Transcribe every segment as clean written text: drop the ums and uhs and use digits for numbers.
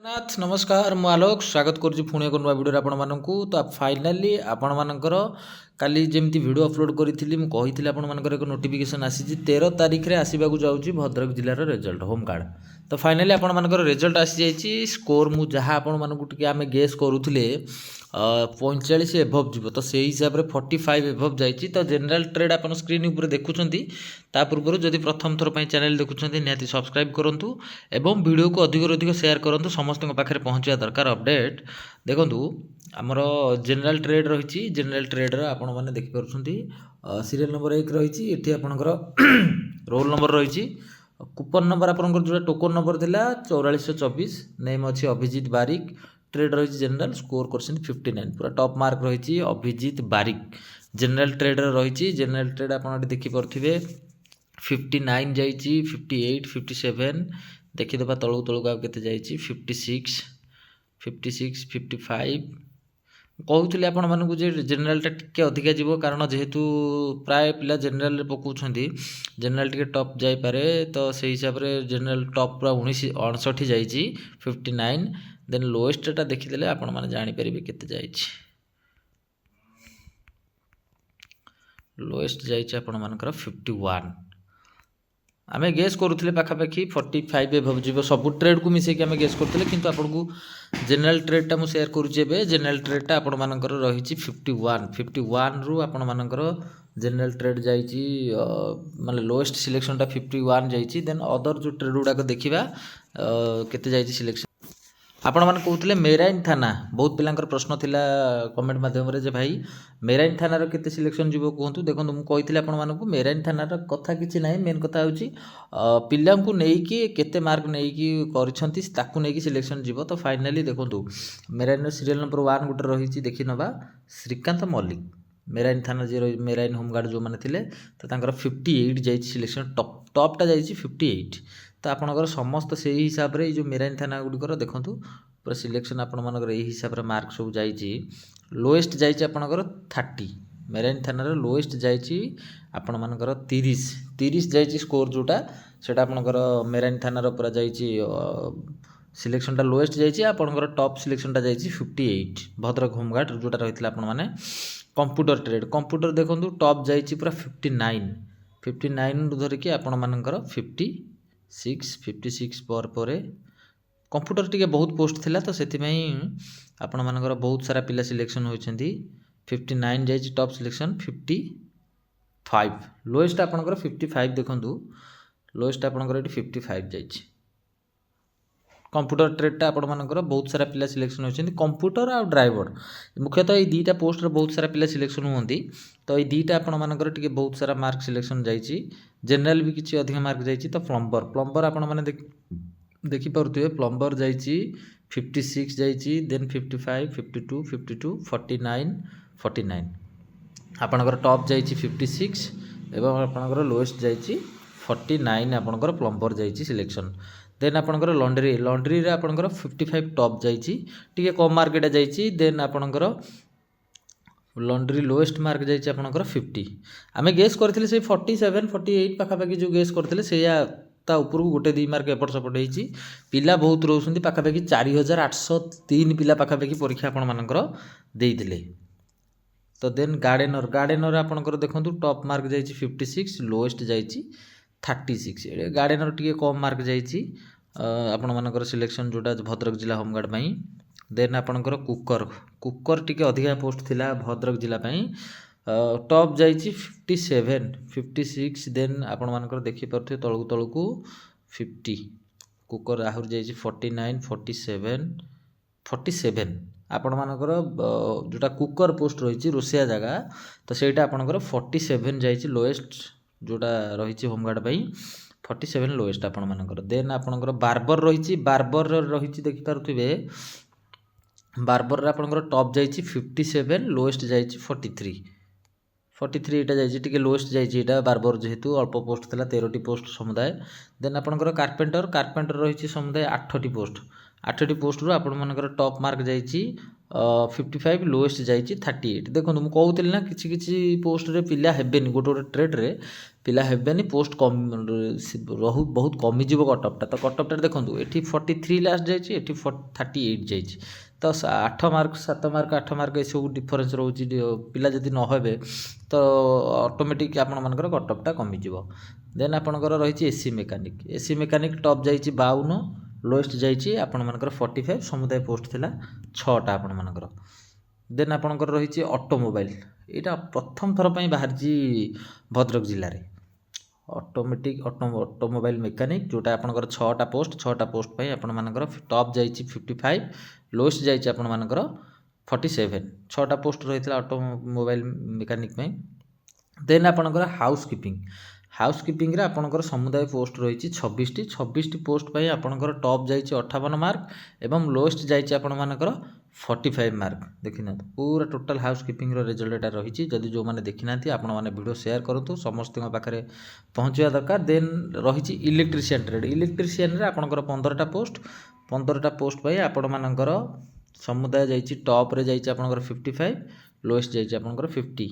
नाथ नमस्कार मु आलोक स्वागत करुच्ची पुणी एक नुआ भिडियो आपण मानक तो फाइनाली आपण मानकर काली जमी भिड अपलोड करी मुझे आपण मानकर एक नोटिफिकेशन आसी 13 तारिख में आसवाक जाऊँगी भद्रक जिलार रिजल्ट होम कार्ड तो फाइनाली आपण मानकर रिजल्ट आसी जाइए स्कोर मु जहाँ आपण मानक टी आम गेस करूले 45 एभव जीव तो से हिसाब से 45 एभव जाइए तो जनरल ट्रेड आप स्क्रीन उपर देखुं ता पूर्व जदि प्रथम थर पर चैनल देखुं निहाती सब्सक्राइब करूँ एवं वीडियो को अधिक अधिक शेयर करूँ समस्त पाखे पहुँचा दरकार अपडेट देखूँ आमर जनरल ट्रेड रही जनरल ट्रेड आपण मैंने देखिपुं सीरियल नंबर 1 रही ये आपणकर रोल नंबर रही कूपन नंबर आपंकर जो टोकन नंबर था 4424 नेम अच्छी अभिजीत बारिक ट्रेड रही जनरल स्कोर कर 59 पूरा टॉप मार्क रही अभिजीत बारिक जनरल ट्रेड रही जनरल ट्रेड आप देखिपे 59 जाइए 58 57 देखीदे तलू तलू आते जाइए 56 56 55 कहूली आपण मानक जनरलटा टिके अधिका जीव कारण जेहेतु प्राय पिला जनरल पकाउछंती जनरल टिके टॉप जाइपे तो से हिसाब से जनरल टॉप पूरा 59 जाइए 59 देन लोएस्टा देखीदे आपण मैंने जापर केते जाइए लोएस्ट जाइए आपण मानकर 51 आम गेस करुले पाखापाखि 45 एभव जीव सब ट्रेड को मिसेक आम गेस करुले किंतु आपन को जनरल ट्रेडटा मुझे सेयार करुचे जनरल ट्रेडटा आपण मानकर रही 51 रु आपण मानकर जनरल ट्रेड जाइए माने लोएस्ट सिलेक्शनटा 51 जाइए देन अदर जो ट्रेड गुड़ाक देखा केते जाइए सिलेक्शन आपण मैंने कहते मेराइन थाना बहुत पिलांकर प्रश्न थिला कमेंट माध्यम रे जे भाई मेराइन थानार केते सिलेक्शन जीवो कहतु देखो मुझे आपण मानक मेराइन थानार कथा किछि नाही मेन कथा होची पिलांकु नेकी केते मार्क नेकी करछंती ताकु नेकी सिलेक्शन जीवो तो फाइनाली देखो मेराइन सीरियल नंबर 1 गुटे रही देखि नबा श्रीकांत मल्लिक मेराइन थाना जे मेराइन होमगार्ड जो मैंने थिले तो तांकर 58 जाइए सिलेक्शन टॉपटा जाइए 58 तो आपणकर समस्त से हिसाब से जो मेराइन थाना गुड़िकर देखूँ पूरा सिलेक्शन आपण मानकर यही हिसाब से मार्क सब जाइए लोएस्ट जाइए आपणकर 30 मेराइन थानार लोएस्ट जाइए आपण मानकर 30 जाइए स्कोर जोटा सेटा आपणकर मेराइन थानार पूरा जाइए सिलेक्शनटा लोएस्ट जाइए आपणकर टॉप सिलेक्शनटा जाइए 58 भद्रक होमगार्ड जोटा रही है आपण मैंने कंप्यूटर ट्रेड कंप्यूटर देखो टॉप जाइए पूरा 59 धरिकी आपण मानकर 56 पर कंप्यूटर टी बहुत पोस्ट थिला तो से आपण मानकर बहुत सारा पिला सिलेक्शन होती 59 जाइए टॉप सिलेक्शन 55 लोएस्ट आपणकर 55 देखु लोएस्ट आपणकर 55 जाइए कंप्यूटर ट्रेडटा आपण मानकर बहुत सारा पिला सिलेक्शन होती कंप्यूटर आ ड्राइवर मुख्यतः ये दुईटा पोस्ट बहुत सारा पिला सिलेक्शन होती तो ये दुईटा आपण मानकर टिके बहुत सारा मार्क सिलेक्शन जाइए जनरल भी किसी अधिक मार्क जाइए तो प्लम्बर आपण मैंने देखिपे प्लम्बर जाइए 56 जाइए देन 55 52 52 49 आपणकर टॉप जाइए 56 एवं आपणकर लोएस्ट जाइए 49 आपणकर प्लम्बर जाइए सिलेक्शन देन आपणकर लॉन्ड्री रे आपणकर 55 टॉप जाइए टिके कम मार्क एटा जाइए देन आपणकर लॉन्ड्री लोएस्ट मार्क जाइए आपणकर 50 आम गेस करथिले से 47 48 पाखापाखि जो गेस करथिले सेया ता ऊपर को गोटे 2 मार्क एपट सेपट होइछि पिला बहुत रोउछन्ती पाखापाखि 4803 पिला पाखापाखि परीक्षा आपण मानकर देइथिले तो देन गार्डेनर आपणकर देखंतु टॉप मार्क जाइए 56 लोएस्ट जाइए 36 गार्डेनर टिके कम मार्क जाइए आपण मानकर सिलेक्शन जोटा भद्रक जिला होमगार्ड पई देन आपणकर कुकर टिके अधिका पोस्ट थिला भद्रक जिला पई टॉप जाइए 56 देन आपण मानकर देखि परथे तळकु तळकु 50 कुकर आहुर जाइए 49 47 आपण मानकर जोटा कुकर पोस्ट रही रोसिया जगह तो सेटा आपणकर 47 जाइए लोएस्ट जोटा रही होमगार्ड पई 47 लोएस्ट आपण मानकर देन आपणकर बार्बर रही देखिपे बार्बर आपणकर टॉप जाइए 57 लोएस्ट जाइए 43 एटा जाइए टिके लोएस्ट जाइए बार्बर जेहेतु अल्प पोस्ट था 13टी पोस्ट समुदाय देन आपणकर कार्पेंटर रही समुदाय 8टी पोस्ट रु आपण मानकर टॉप मार्क जाइए 55 लोएस्ट जाइए 38 देखो मुझे कहूली ना किसी पोस्ट पिला हेबेनी गोटे गोटे ट्रेड्रे पिला हेबेनी पोस्ट कम बहुत कमिज कटअपटा तो कटअपटा देखो ये 43 लास्ट जाइए 38 जाइए तो 8 मार्क 7 मार्क 8 मार्क ये डिफरेन्स रोचे पिला जदि नहे तो ऑटोमेटिक आपर कटअपटा कमिज देन आपंकर रही एसी मेकानिक टॉप जाइए 52 लोएस्ट जाइए आपर 45 समुदाय पोस्ट थिला 6टा आपण मानकर देन आपणकर रही ऑटोमोबाइल यहाँ प्रथम थर पर बाहरी भद्रक जिले में ऑटोमोबाइल मेकानिक जोटा आपणकर 6टा पोस्ट पर आपर टॉप जाइए 55 लोएस्ट जाइए आपर 47 6टा पोस्ट रही है ऑटोमोबाइल मेकानिक देन आपणकर हाउस कीपिंग रे आपणकर समुदाय पोस्ट रही 26 पोस्ट पर आपणकर टॉप जाइए 58 मार्क एवं लोएस्ट जाइए आपणकर 45 मार्क देखना पूरा टोटल हाउस कीपिंग रिजल्ट एटा रही जदि जो मैंने देखी ना आपण मैंने वीडियो शेयर करूँ समस्त पाखे पहुँचा दरकार देन रही इलेक्ट्रीशियन ट्रेड इलेक्ट्रीशियन आपणकर 15टा पोस्ट पर आपण मानकर समुदाय जाइए टॉप रे जाइए आपणकर 55 लोएस्ट जाइए आपणकर 50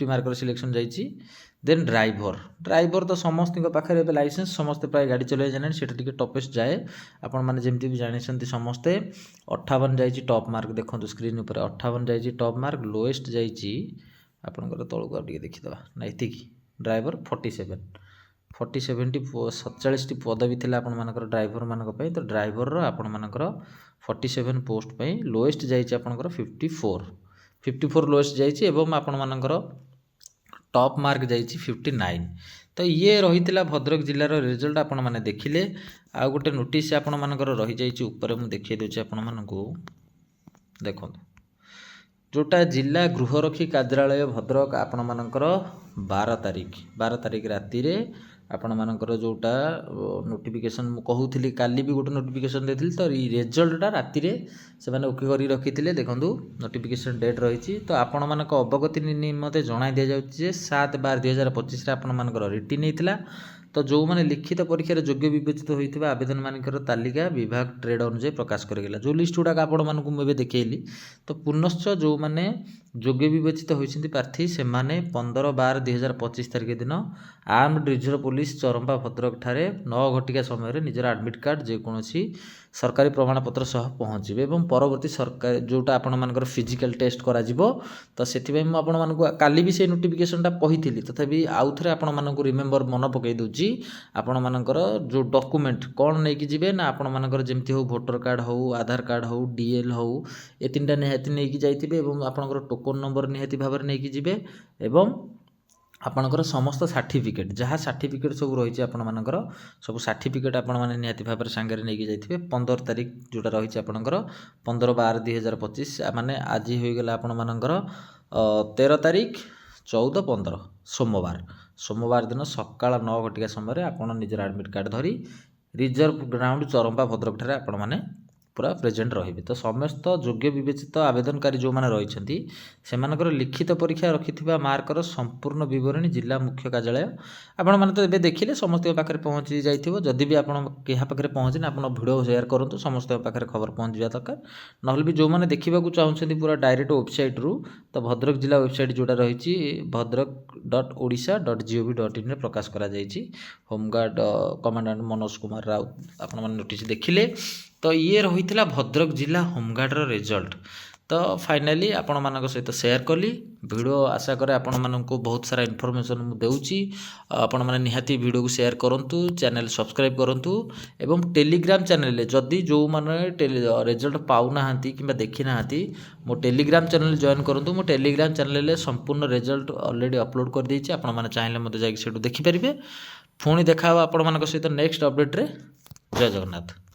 मार्कर सिलेक्शन जाइए देन ड्राइवर तो समस्त पाखे लाइसेंस समस्ते प्राय गाड़ी चलाई जाने से टपेस्ट जाए आपण मैंने जमी भी जानते समस्ते 58 जाइए टॉप मार्क देखो स्क्रीन उपर 58 जाइए टॉप मार्क लोएस्ट जाइए आपंकर तौक आगे देखीदे ना ये ड्राइवर 47 47 पद भी थे आपर ड्राइवर मानी तो ड्राइवर आपण मानकर 47 पोस्ट पर लोएस्ट जाइए आपंकर 54 लोएस्ट जाइए एवं आपण मानकर टॉप मार्क जाइए 59 तो ये रही भद्रक जिलार रिजल्ट आपण मैंने देखिले आ गोटे नोटिस आपण मानकर रही जाइए ऊपर मुझे देखिए दूसरे आपण मानू देखो जोटा जिला गृहरक्षी कार्यालय भद्रक आपण मानकर 12 तारीख राति रे आपण मानकर जोटा नोटिफिकेशन मु कहूली काली भी गोटे नोटिफिकेशन देथिल तो रिजल्टटा राति रे से माने ओके करी रखिथिले देखंतु नोटिफिकेशन डेट रही तो आपण मानक अवगति निमते जणाई दिया जाउछि जे 7/12/2025 रे आपण मानकर रिटिन हेतिला तो जो मैंने लिखित परीक्षा योग्य विवेचित होता आवेदन मानकर तालिका विभाग ट्रेड अनुसार प्रकाश करेगा जो लिस्ट गुड़ाक आपण मुझे देखली तो पुनश्च जो मैंने योग्य विवेचित होती प्रार्थी से 15/12/2025 तारीख दिन armed reserve police Charampa Bhadrak ठारे 9 घटिका समय निजर आडमिट कार्ड जेकोसी सरकारी प्रमाणपत्र सह पहुँचे और परवर्ती सरकार जोटा आपण मानकर फिजिकल टेस्ट करा जिवो तो सेथिबे मु आपण मानकु काली भी से नोटिफिकेशनटा कहिथिली तथापि आउ थरे आपण मानकु रिमेम्बर मन पकई दूची आपण मानकर जो डॉक्यूमेंट कौन नहीं कि जिबे ना आपण मानकर जेमती हो वोटर कार्ड हो आधार कार्ड हो डीएल हो ए तीनटा निहाती नहीं कि जाइथिबे एवं आपनकर टोकन नंबर निहाती भाबर नहीं कि जिबे एवं आपणकर समस्त सर्टिफिकेट जहाँ सर्टिफिकेट सब रही आपर सब सर्टिफिकेट आपण मैंने निहाती भाव सांगे नहीं जाइए 15 तारीख जोटा रही आपणकर 15/12/2025 माने आज होगला आपण मानकर 13 तारीख 14/15 सोमवार दिन सकाळ 9 घटिका समय आपण निजर आडमिट कार्ड धरी रिजर्व ग्राउंड चरंपा भद्रक ठारे आपण माने पूरा प्रेजेंट रही तो समस्त योग्य विवेचित आवेदनकारी जो मैंने रही से लिखित परीक्षा रखि मार्कर संपूर्ण विवरणी जिला मुख्य कार्यालय आपण मैंने तो ये देखिले समस्त पाखे पहुँची जाइए जदि भी आप पाखे पहुँचे आप भिडियो शेयर करूँ समस्त पाखे खबर पहुँच जा दरकार ना भी जो मैंने देखा चाहते पूरा डायरेक्ट वेबसाइट रू तो भद्रक जिला वेबसाइट जोटा रही भद्रक.odisha.gov.in प्रकाश करा होमगार्ड कमांडेंट मनोज कुमार राउत आपण मैंने नोटिस देखिले तो ये रही भद्रक जिला होमगार्डर रिजल्ट तो फाइनाली आपण मान सहित शेयर कली वीडियो आशा करे आपण मानक बहुत सारा इनफॉरमेशन मु देउची आपण माने निहाती वीडियो को शेयर करंतु चैनल सब्सक्राइब करंतु एवं टेलीग्राम चैनल जदि जो माने रिजल्ट पाउ नाहंती किबा देखि नाहंती मो टेलीग्राम चैनल जॉइन करंतु मो टेलीग्राम चैनल संपूर्ण रिजल्ट ऑलरेडी अपलोड कर देछि आपण माने चाहिले मते जाई सेटु देखि परिबे पुणी देखा आपण मानक सहित नेक्स्ट अपडेट रे जय जगन्नाथ।